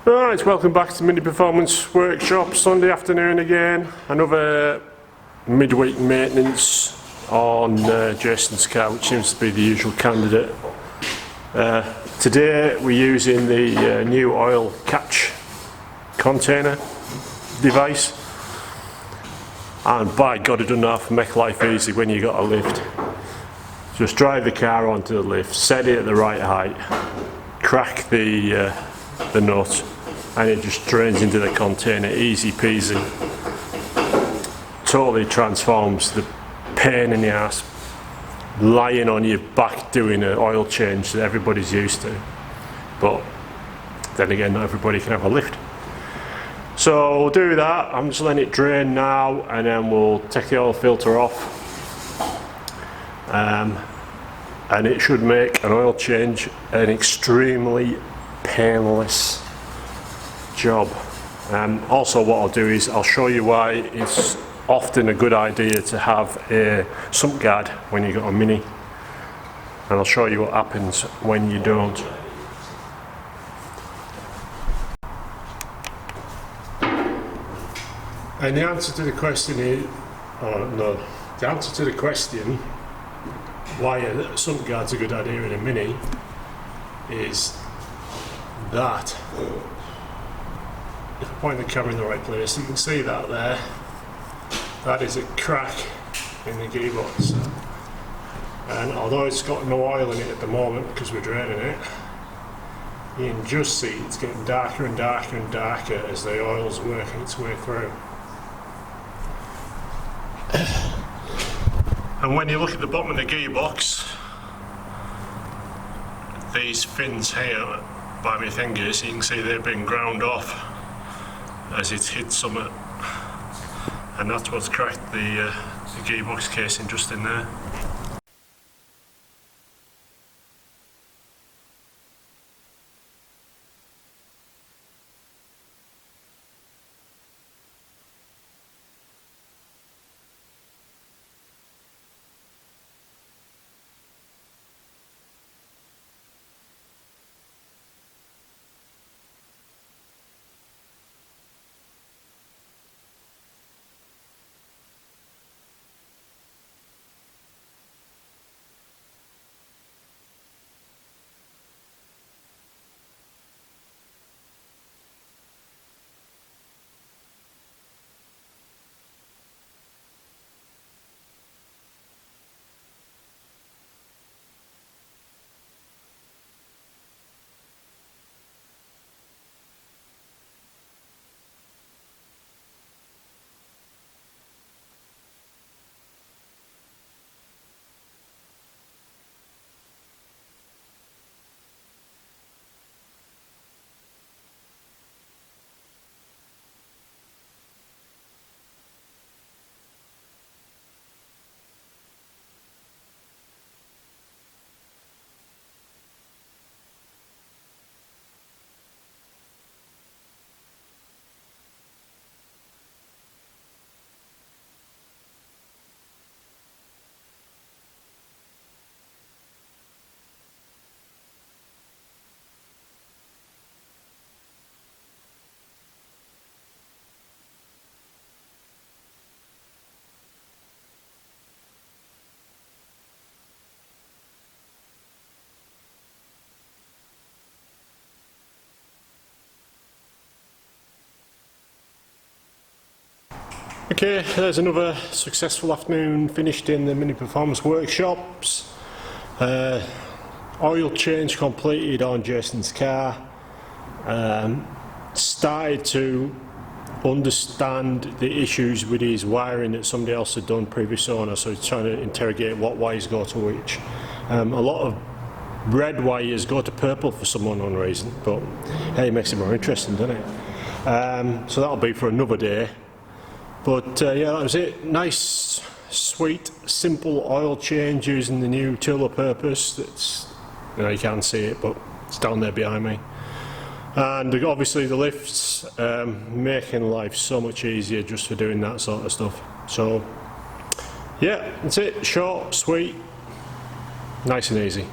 Right, welcome back to Mini Performance Workshop, Sunday afternoon again. Another midweek maintenance on Jason's car, which seems to be the usual candidate. Today we're using the new oil catch container device, and by God, it doesn't have to make life easy when you got a lift. Just drive the car onto the lift, set it at the right height, crack the nut, and it just drains into the container, easy peasy. Totally transforms the pain in the ass lying on your back doing an oil change that everybody's used to. But then again, not everybody can have a lift. So we'll do that. I'm just letting it drain now, and then we'll take the oil filter off. And it should make an oil change an extremely painless job. Also, what I'll do is I'll show you why it's often a good idea to have a sump guard when you've got a Mini, and I'll show you what happens when you don't. And the answer to the question is, the answer to the question why a sump guard's a good idea in a Mini is that, if I point the camera in the right place, you can see that there. That is a crack in the gearbox. And although it's got no oil in it at the moment because we're draining it, you can just see it's getting darker and darker and darker as the oil's working its way through. And when you look at the bottom of the gearbox, these fins here by my fingers, you can see they've been ground off as it's hit something, and that's what's cracked the gearbox casing just in there. Okay, there's another successful afternoon finished in the Mini Performance Workshops. Oil change completed on Jason's car. Started to understand the issues with his wiring that somebody else had done previous owner, so he's trying to interrogate what wires go to which. A lot of red wires go to purple for some unknown reason, but hey, it makes it more interesting, doesn't it? So that'll be for another day. But yeah, that was it. Nice, sweet, simple oil change using the new tool of purpose. That's, you can't see it, but it's down there behind me. And obviously the lifts, making life so much easier just for doing that sort of stuff. So yeah, that's it. Short, sweet, nice and easy.